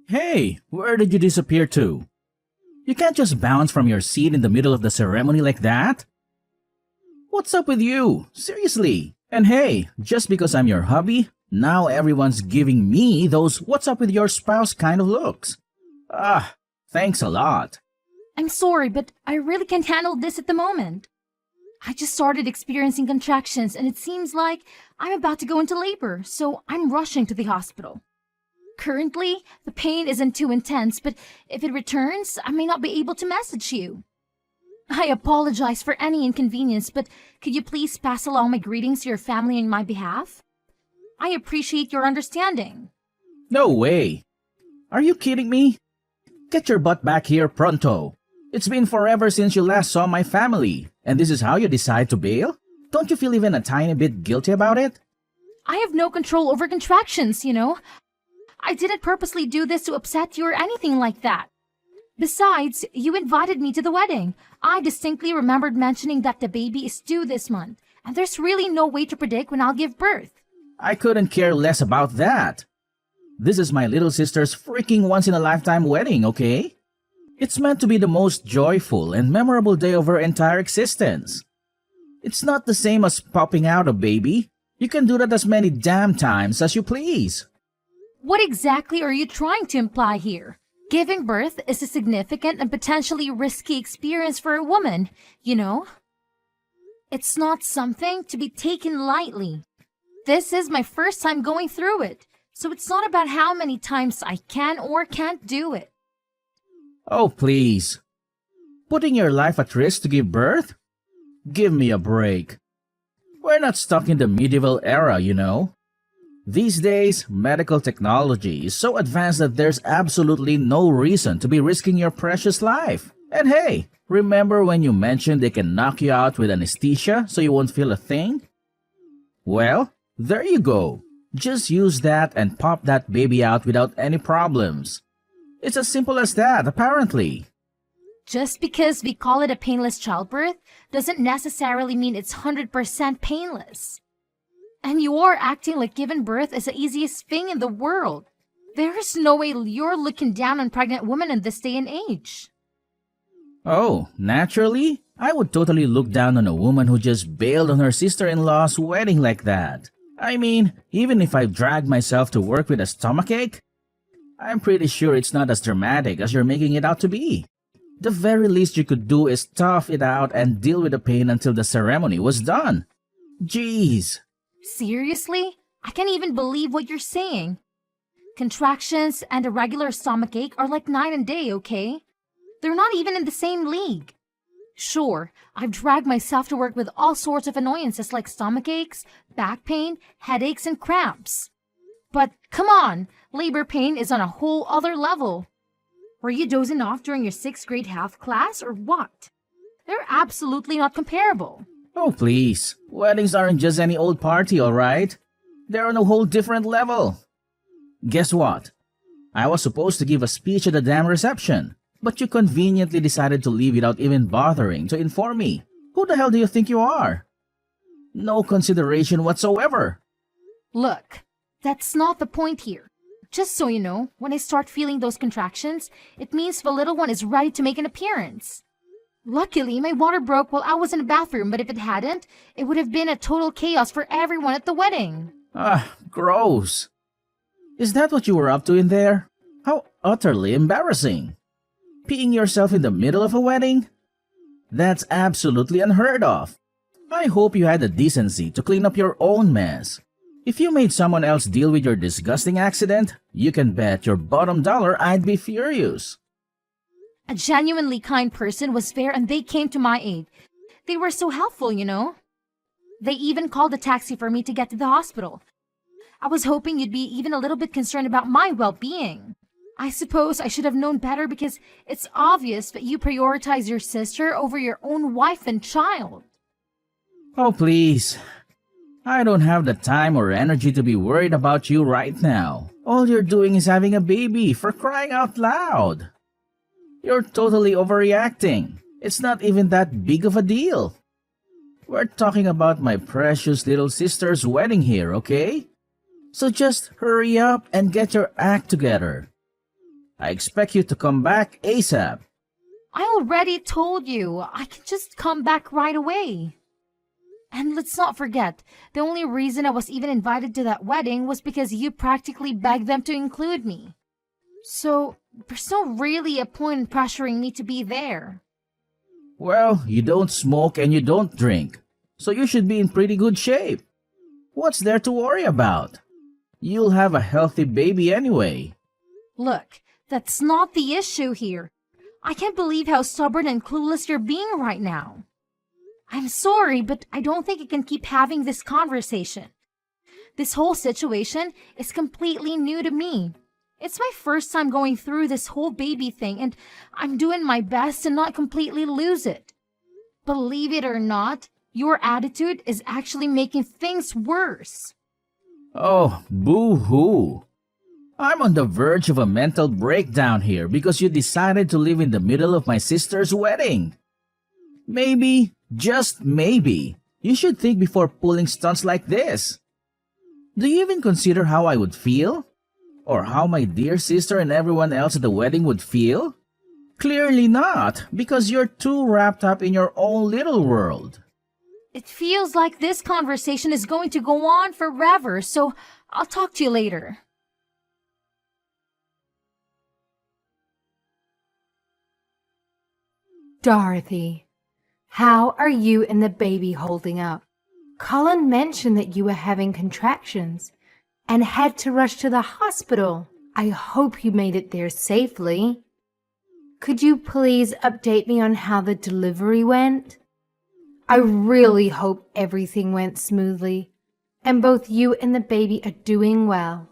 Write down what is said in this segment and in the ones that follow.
Hey, where did you disappear to? You can't just bounce from your seat in the middle of the ceremony like that. What's up with you? Seriously. And hey, just because I'm your hubby, now everyone's giving me those what's up with your spouse kind of looks. Ah, thanks a lot. I'm sorry, but I really can't handle this at the moment. I just started experiencing contractions and it seems like I'm about to go into labor, so I'm rushing to the hospital. Currently, the pain isn't too intense, but if it returns, I may not be able to message you. I apologize for any inconvenience, but could you please pass along my greetings to your family on my behalf? I appreciate your understanding. No way. Are you kidding me? Get your butt back here pronto. It's been forever since you last saw my family, and this is how you decide to bail? Don't you feel even a tiny bit guilty about it? I have no control over contractions. I didn't purposely do this to upset you or anything like that. Besides, you invited me to the wedding. I distinctly remembered mentioning that the baby is due this month, and there's really no way to predict when I'll give birth. I couldn't care less about that. This is my little sister's freaking once-in-a-lifetime wedding, okay? It's meant to be the most joyful and memorable day of her entire existence. It's not the same as popping out a baby. You can do that as many damn times as you please. What exactly are you trying to imply here? Giving birth is a significant and potentially risky experience for a woman. It's not something to be taken lightly. This is my first time going through it, so it's not about how many times I can or can't do it. Oh, please. Putting your life at risk to give birth? Give me a break. We're not stuck in the medieval era. These days, medical technology is so advanced that there's absolutely no reason to be risking your precious life. And hey, remember when you mentioned they can knock you out with anesthesia so you won't feel a thing? Well, there you go. Just use that and pop that baby out without any problems. It's as simple as that, apparently. Just because we call it a painless childbirth doesn't necessarily mean it's 100% painless. And you are acting like giving birth is the easiest thing in the world. There is no way you're looking down on pregnant women in this day and age. Oh, naturally? I would totally look down on a woman who just bailed on her sister-in-law's wedding like that. I mean, even if I drag myself to work with a stomachache, I'm pretty sure it's not as dramatic as you're making it out to be. The very least you could do is tough it out and deal with the pain until the ceremony was done. Jeez. Seriously? I can't even believe what you're saying. Contractions and a regular stomachache are like night and day, okay? They're not even in the same league. Sure, I've dragged myself to work with all sorts of annoyances like stomachaches, back pain, headaches, and cramps. But come on, labor pain is on a whole other level. Were you dozing off during your 6th grade health class or what? They're absolutely not comparable. Oh, please. Weddings aren't just any old party, alright? They're on a whole different level. Guess what? I was supposed to give a speech at the damn reception, but you conveniently decided to leave without even bothering to inform me. Who the hell do you think you are? No consideration whatsoever. Look, that's not the point here. Just so you know, when I start feeling those contractions, it means the little one is ready to make an appearance. Luckily, my water broke while I was in the bathroom, but if it hadn't, it would have been a total chaos for everyone at the wedding. Ah, gross. Is that what you were up to in there? How utterly embarrassing. Peeing yourself in the middle of a wedding? That's absolutely unheard of. I hope you had the decency to clean up your own mess. If you made someone else deal with your disgusting accident, you can bet your bottom dollar I'd be furious. A genuinely kind person was there and they came to my aid. They were so helpful. They even called a taxi for me to get to the hospital. I was hoping you'd be even a little bit concerned about my well-being. I suppose I should have known better because it's obvious that you prioritize your sister over your own wife and child. Oh, please. I don't have the time or energy to be worried about you right now. All you're doing is having a baby, for crying out loud. You're totally overreacting. It's not even that big of a deal. We're talking about my precious little sister's wedding here, okay? So just hurry up and get your act together. I expect you to come back ASAP. I already told you I can just come back right away. And let's not forget, the only reason I was even invited to that wedding was because you practically begged them to include me. So, there's no really a point in pressuring me to be there. Well, you don't smoke and you don't drink, so you should be in pretty good shape. What's there to worry about? You'll have a healthy baby anyway. Look, that's not the issue here. I can't believe how stubborn and clueless you're being right now. I'm sorry, but I don't think I can keep having this conversation. This whole situation is completely new to me. It's my first time going through this whole baby thing, and I'm doing my best to not completely lose it. Believe it or not, your attitude is actually making things worse. Oh, boo-hoo. I'm on the verge of a mental breakdown here because you decided to live in the middle of my sister's wedding. Maybe, just maybe, you should think before pulling stunts like this. Do you even consider how I would feel? Or how my dear sister and everyone else at the wedding would feel? Clearly not, because you're too wrapped up in your own little world. It feels like this conversation is going to go on forever, so I'll talk to you later. Dorothy, how are you and the baby holding up? Colin mentioned that you were having contractions and had to rush to the hospital. I hope you made it there safely. Could you please update me on how the delivery went? I really hope everything went smoothly and both you and the baby are doing well.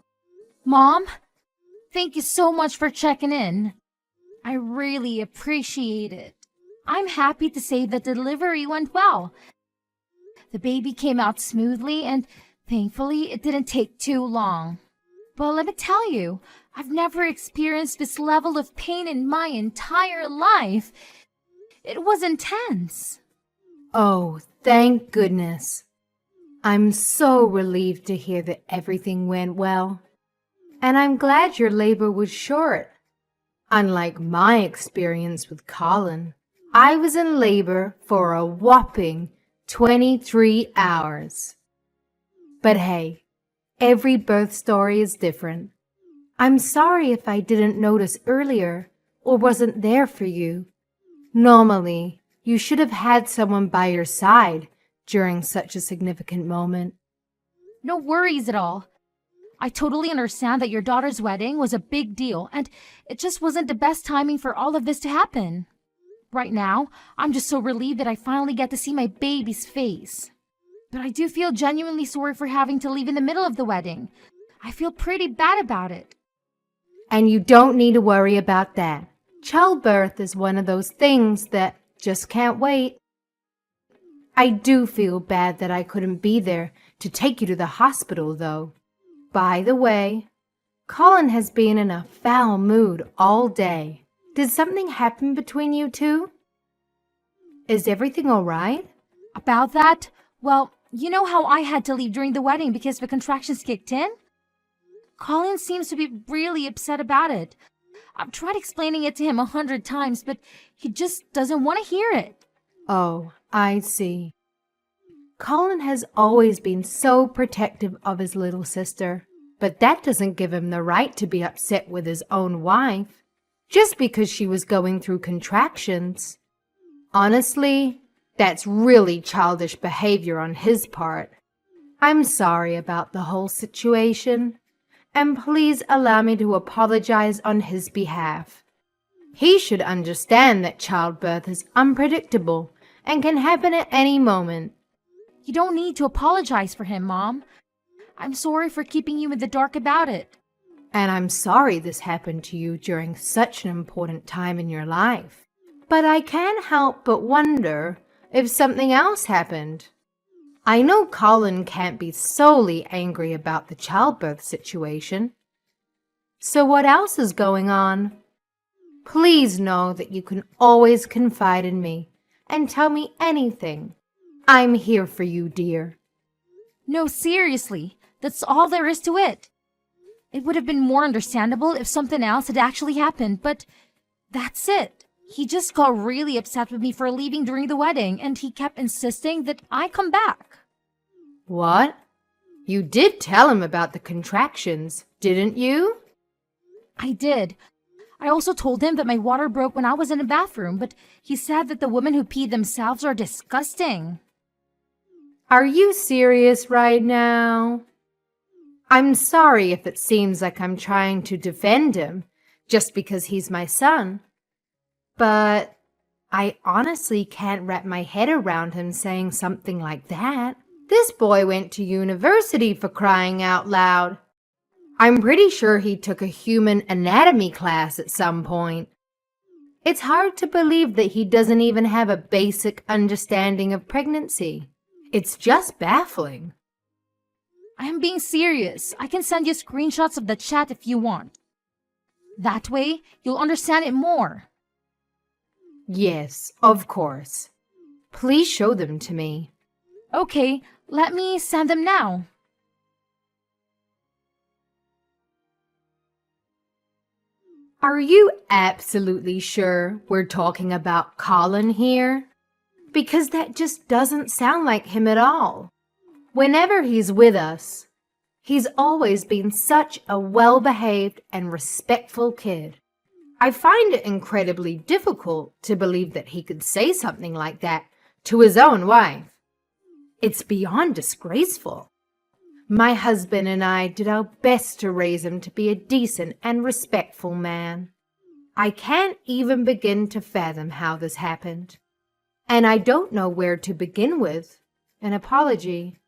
Mom, thank you so much for checking in. I really appreciate it. I'm happy to say the delivery went well. The baby came out smoothly and thankfully it didn't take too long. But let me tell you, I've never experienced this level of pain in my entire life. It was intense. Oh, thank goodness. I'm so relieved to hear that everything went well. And I'm glad your labor was short. Unlike my experience with Colin, I was in labor for a whopping 23 hours. But hey, every birth story is different. I'm sorry if I didn't notice earlier or wasn't there for you. Normally, you should have had someone by your side during such a significant moment. No worries at all. I totally understand that your daughter's wedding was a big deal and it just wasn't the best timing for all of this to happen. Right now, I'm just so relieved that I finally get to see my baby's face. But I do feel genuinely sorry for having to leave in the middle of the wedding. I feel pretty bad about it. And you don't need to worry about that. Childbirth is one of those things that just can't wait. I do feel bad that I couldn't be there to take you to the hospital, though. By the way, Colin has been in a foul mood all day. Did something happen between you two? Is everything all right? About that, well, you know how I had to leave during the wedding because the contractions kicked in? Colin seems to be really upset about it. I've tried explaining it to him 100 times, but he just doesn't want to hear it. Oh, I see. Colin has always been so protective of his little sister, but that doesn't give him the right to be upset with his own wife, just because she was going through contractions. Honestly, that's really childish behavior on his part. I'm sorry about the whole situation, and please allow me to apologize on his behalf. He should understand that childbirth is unpredictable and can happen at any moment. You don't need to apologize for him, Mom. I'm sorry for keeping you in the dark about it. And I'm sorry this happened to you during such an important time in your life. But I can't help but wonder if something else happened. I know Colin can't be solely angry about the childbirth situation. So what else is going on? Please know that you can always confide in me and tell me anything. I'm here for you, dear. No, seriously, that's all there is to it. It would have been more understandable if something else had actually happened, but that's it. He just got really upset with me for leaving during the wedding, and he kept insisting that I come back. What? You did tell him about the contractions, didn't you? I did. I also told him that my water broke when I was in the bathroom, but he said that the women who pee themselves are disgusting. Are you serious right now? I'm sorry if it seems like I'm trying to defend him just because he's my son. But I honestly can't wrap my head around him saying something like that. This boy went to university, for crying out loud. I'm pretty sure he took a human anatomy class at some point. It's hard to believe that he doesn't even have a basic understanding of pregnancy. It's just baffling. I am being serious. I can send you screenshots of the chat if you want. That way, you'll understand it more. Yes, of course. Please show them to me. Okay, let me send them now. Are you absolutely sure we're talking about Colin here? Because that just doesn't sound like him at all. Whenever he's with us, he's always been such a well-behaved and respectful kid. I find it incredibly difficult to believe that he could say something like that to his own wife. It's beyond disgraceful. My husband and I did our best to raise him to be a decent and respectful man. I can't even begin to fathom how this happened. And I don't know where to begin with an apology.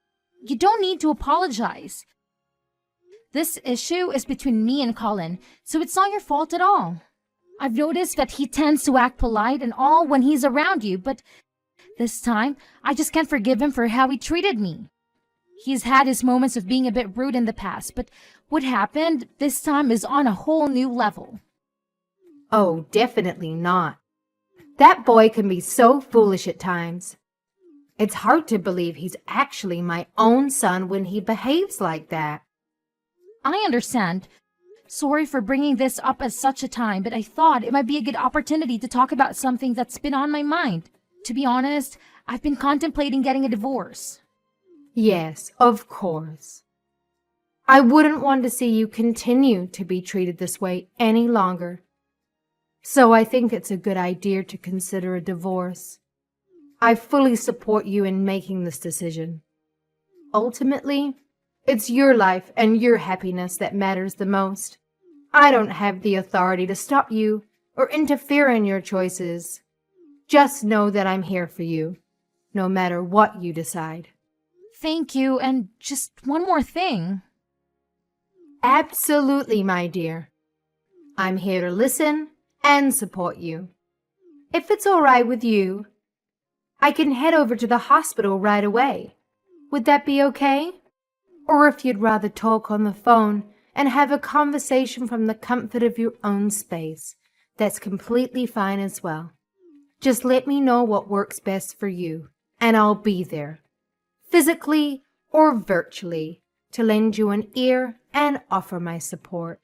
You don't need to apologize. This issue is between me and Colin, so it's not your fault at all. I've noticed that he tends to act polite and all when he's around you, but this time, I just can't forgive him for how he treated me. He's had his moments of being a bit rude in the past, but what happened this time is on a whole new level. Oh, definitely not. That boy can be so foolish at times. It's hard to believe he's actually my own son when he behaves like that. I understand. Sorry for bringing this up at such a time, but I thought it might be a good opportunity to talk about something that's been on my mind. To be honest, I've been contemplating getting a divorce. Yes, of course. I wouldn't want to see you continue to be treated this way any longer. So I think it's a good idea to consider a divorce. I fully support you in making this decision. Ultimately, it's your life and your happiness that matters the most. I don't have the authority to stop you or interfere in your choices. Just know that I'm here for you, no matter what you decide. Thank you, and just one more thing. Absolutely, my dear. I'm here to listen and support you. If it's all right with you, I can head over to the hospital right away. Would that be okay? Or if you'd rather talk on the phone and have a conversation from the comfort of your own space, that's completely fine as well. Just let me know what works best for you, and I'll be there, physically or virtually, to lend you an ear and offer my support.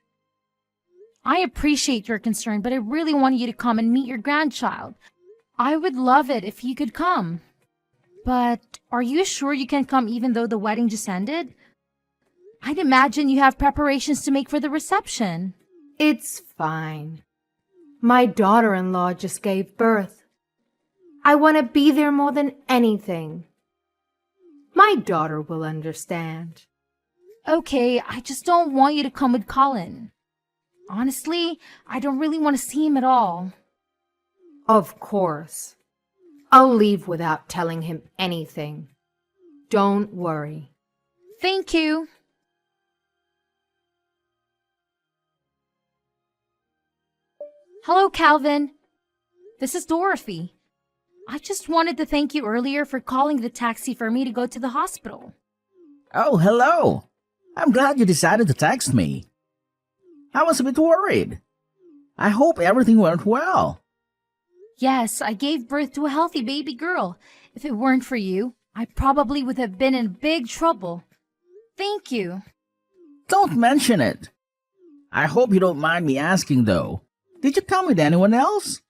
I appreciate your concern, but I really want you to come and meet your grandchild. I would love it if you could come. But are you sure you can come even though the wedding just ended? I'd imagine you have preparations to make for the reception. It's fine. My daughter-in-law just gave birth. I want to be there more than anything. My daughter will understand. Okay, I just don't want you to come with Colin. Honestly, I don't really want to see him at all. Of course. I'll leave without telling him anything. Don't worry. Thank you. Hello, Calvin. This is Dorothy. I just wanted to thank you earlier for calling the taxi for me to go to the hospital. Oh, hello. I'm glad you decided to text me. I was a bit worried. I hope everything went well. Yes, I gave birth to a healthy baby girl. If it weren't for you, I probably would have been in big trouble. Thank you. Don't mention it. I hope you don't mind me asking though. Did you come with anyone else?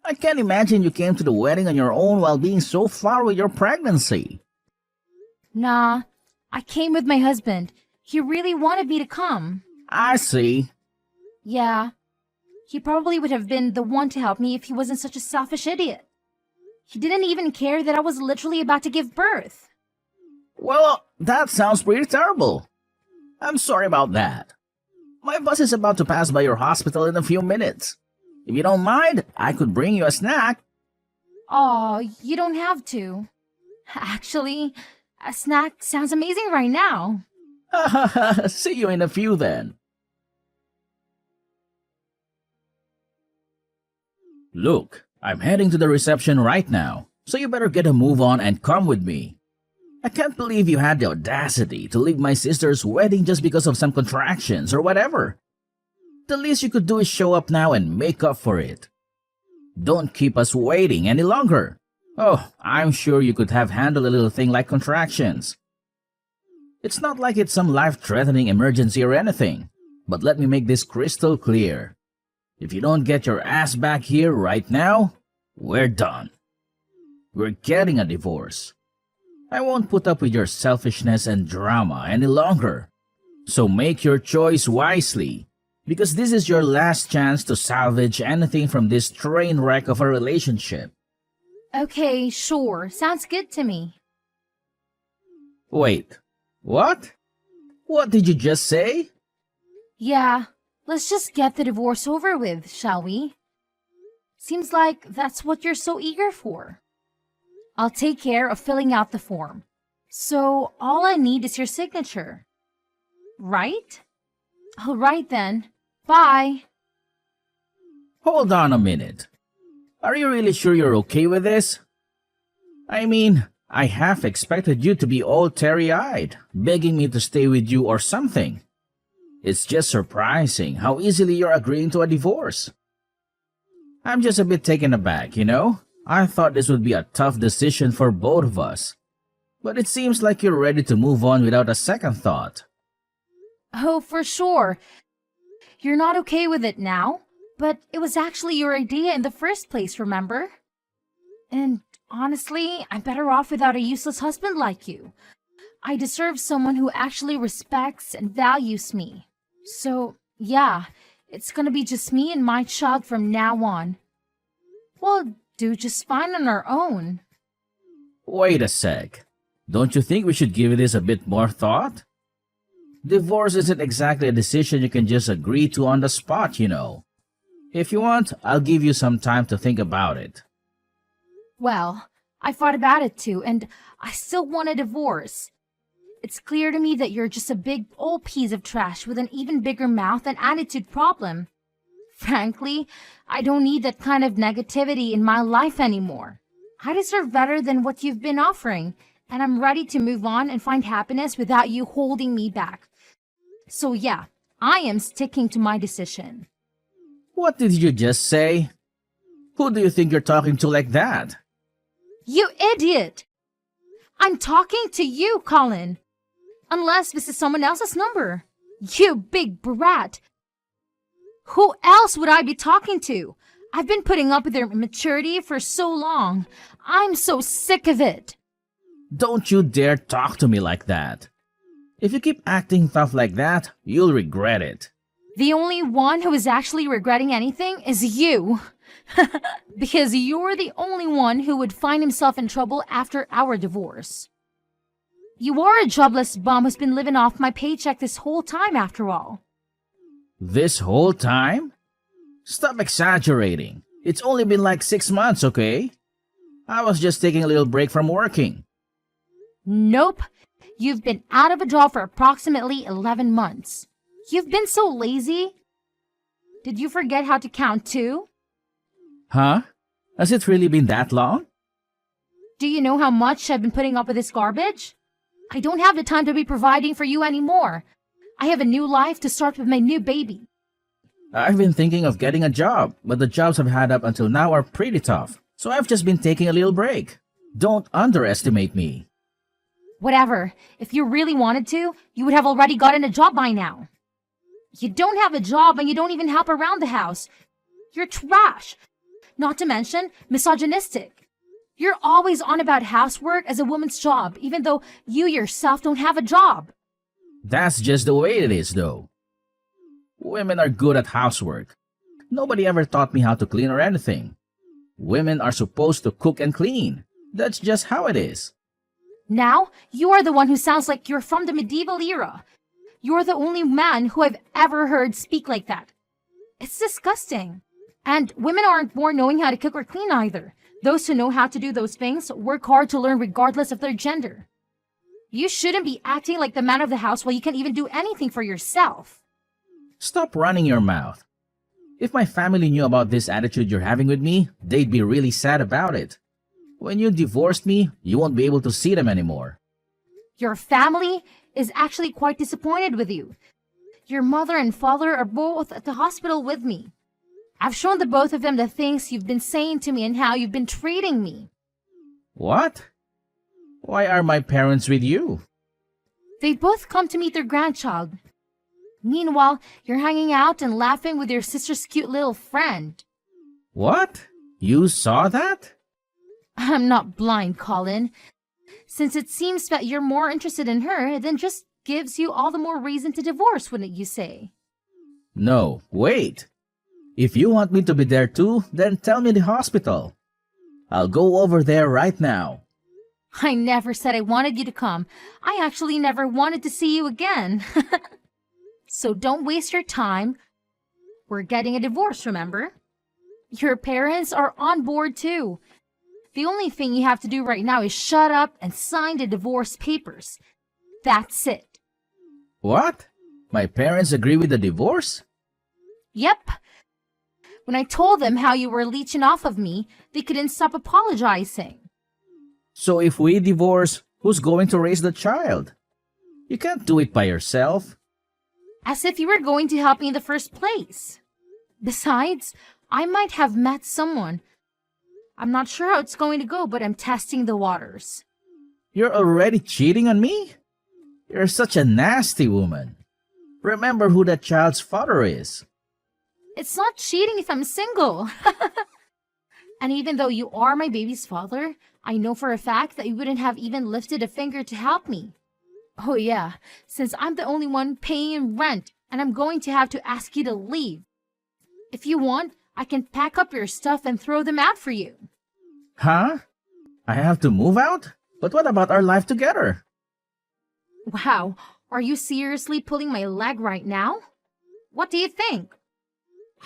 I can't imagine you came to the wedding on your own while being so far with your pregnancy. Nah, I came with my husband. He really wanted me to come. I see. Yeah, he probably would have been the one to help me if he wasn't such a selfish idiot. He didn't even care that I was literally about to give birth. Well, that sounds pretty terrible. I'm sorry about that. My bus is about to pass by your hospital in a few minutes. If you don't mind, I could bring you a snack. Oh, you don't have to. Actually, a snack sounds amazing right now. See you in a few then. Look, I'm heading to the reception right now, so you better get a move on and come with me. I can't believe you had the audacity to leave my sister's wedding just because of some contractions or whatever. The least you could do is show up now and make up for it. Don't keep us waiting any longer. Oh, I'm sure you could have handled a little thing like contractions. It's not like it's some life-threatening emergency or anything, but let me make this crystal clear. If you don't get your ass back here right now, we're done. We're getting a divorce. I won't put up with your selfishness and drama any longer. So make your choice wisely, because this is your last chance to salvage anything from this train wreck of a relationship. Okay, sure. Sounds good to me. Wait, what? What did you just say? Yeah, let's just get the divorce over with, shall we? Seems like that's what you're so eager for. I'll take care of filling out the form. So all I need is your signature. Right? All right then. Bye. Hold on a minute. Are you really sure you're okay with this? I mean, I half expected you to be all teary-eyed, begging me to stay with you or something. It's just surprising how easily you're agreeing to a divorce. I'm just a bit taken aback, you know? I thought this would be a tough decision for both of us. But it seems like you're ready to move on without a second thought. Oh, for sure. You're not okay with it now, but it was actually your idea in the first place, remember? And honestly, I'm better off without a useless husband like you. I deserve someone who actually respects and values me. So, yeah, it's gonna be just me and my child from now on. We'll do just fine on our own. Wait a sec. Don't you think we should give this a bit more thought? Divorce isn't exactly a decision you can just agree to on the spot, you know. If you want, I'll give you some time to think about it. Well, I thought about it too, and I still want a divorce. It's clear to me that you're just a big old piece of trash with an even bigger mouth and attitude problem. Frankly, I don't need that kind of negativity in my life anymore. I deserve better than what you've been offering, and I'm ready to move on and find happiness without you holding me back. So yeah, I am sticking to my decision. What did you just say? Who do you think you're talking to like that? You idiot! I'm talking to you, Colin. Unless this is someone else's number. You big brat. Who else would I be talking to? I've been putting up with their immaturity for so long. I'm so sick of it. Don't you dare talk to me like that. If you keep acting tough like that, you'll regret it. The only one who is actually regretting anything is you. Because you're the only one who would find himself in trouble after our divorce. You are a jobless bum who's been living off my paycheck this whole time after all. This whole time? Stop exaggerating. It's only been like 6 months, okay? I was just taking a little break from working. Nope. You've been out of a job for approximately 11 months. You've been so lazy. Did you forget how to count too? Huh? Has it really been that long? Do you know how much I've been putting up with this garbage? I don't have the time to be providing for you anymore. I have a new life to start with my new baby. I've been thinking of getting a job, but the jobs I've had up until now are pretty tough, so I've just been taking a little break. Don't underestimate me. Whatever. If you really wanted to, you would have already gotten a job by now. You don't have a job and you don't even help around the house. You're trash. Not to mention misogynistic. You're always on about housework as a woman's job, even though you yourself don't have a job. That's just the way it is, though. Women are good at housework. Nobody ever taught me how to clean or anything. Women are supposed to cook and clean. That's just how it is. Now, you are the one who sounds like you're from the medieval era. You're the only man who I've ever heard speak like that. It's disgusting. And women aren't born knowing how to cook or clean either. Those who know how to do those things work hard to learn regardless of their gender. You shouldn't be acting like the man of the house while you can't even do anything for yourself. Stop running your mouth. If my family knew about this attitude you're having with me, they'd be really sad about it. When you divorced me, you won't be able to see them anymore. Your family is actually quite disappointed with you. Your mother and father are both at the hospital with me. I've shown the both of them the things you've been saying to me and how you've been treating me. What? Why are my parents with you? They've both come to meet their grandchild. Meanwhile, you're hanging out and laughing with your sister's cute little friend. What? You saw that? I'm not blind, Colin. Since it seems that you're more interested in her, then just gives you all the more reason to divorce, wouldn't you say? No, wait. If you want me to be there too, then tell me the hospital. I'll go over there right now. I never said I wanted you to come. I actually never wanted to see you again. So don't waste your time. We're getting a divorce, remember? Your parents are on board too. The only thing you have to do right now is shut up and sign the divorce papers. That's it. What? My parents agree with the divorce? Yep. When I told them how you were leeching off of me, they couldn't stop apologizing. So if we divorce, who's going to raise the child? You can't do it by yourself. As if you were going to help me in the first place. Besides, I might have met someone. I'm not sure how it's going to go, but I'm testing the waters. You're already cheating on me? You're such a nasty woman. Remember who that child's father is. It's not cheating if I'm single. And even though you are my baby's father, I know for a fact that you wouldn't have even lifted a finger to help me. Oh yeah, since I'm the only one paying rent, and I'm going to have to ask you to leave. If you want, I can pack up your stuff and throw them out for you. Huh? I have to move out? But what about our life together? Wow, are you seriously pulling my leg right now? What do you think?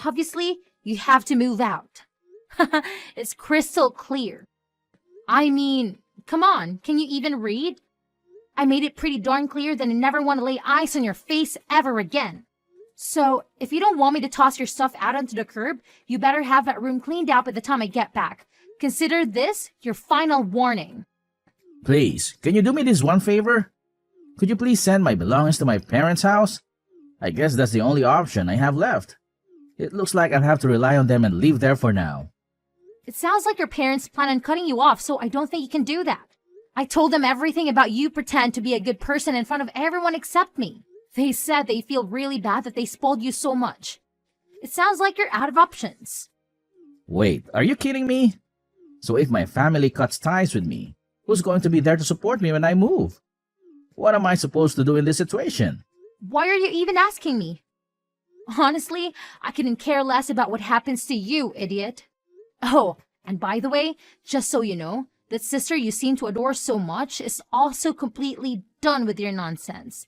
Obviously, you have to move out. It's crystal clear. I mean, come on, can you even read? I made it pretty darn clear that I never want to lay eyes on your face ever again. So, if you don't want me to toss your stuff out onto the curb, you better have that room cleaned out by the time I get back. Consider this your final warning. Please, can you do me this one favor? Could you please send my belongings to my parents' house? I guess that's the only option I have left. It looks like I'll have to rely on them and live there for now. It sounds like your parents plan on cutting you off, so I don't think you can do that. I told them everything about you pretend to be a good person in front of everyone except me. They said they feel really bad that they spoiled you so much. It sounds like you're out of options. Wait, are you kidding me? So if my family cuts ties with me, who's going to be there to support me when I move? What am I supposed to do in this situation? Why are you even asking me? Honestly, I couldn't care less about what happens to you, idiot. Oh, and by the way, just so you know, that sister you seem to adore so much is also completely done with your nonsense.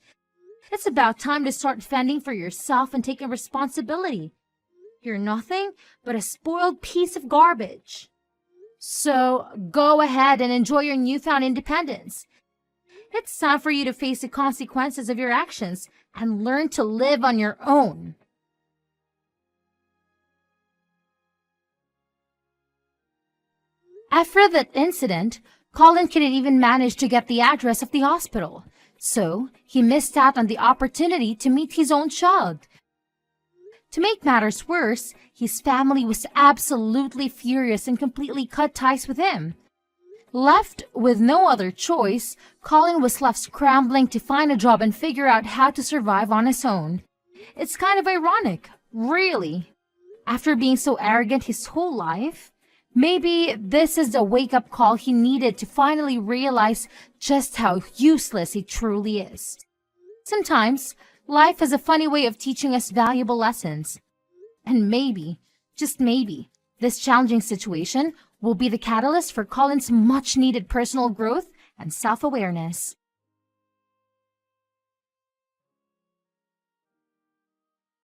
It's about time to start fending for yourself and taking responsibility. You're nothing but a spoiled piece of garbage. So go ahead and enjoy your newfound independence. It's time for you to face the consequences of your actions and learn to live on your own. After that incident, Colin couldn't even manage to get the address of the hospital, so he missed out on the opportunity to meet his own child. To make matters worse, his family was absolutely furious and completely cut ties with him. Left with no other choice, Colin was left scrambling to find a job and figure out how to survive on his own. It's kind of ironic, really. After being so arrogant his whole life, maybe this is the wake-up call he needed to finally realize just how useless he truly is. Sometimes, life has a funny way of teaching us valuable lessons. And maybe, just maybe, this challenging situation will be the catalyst for Colin's much-needed personal growth and self-awareness.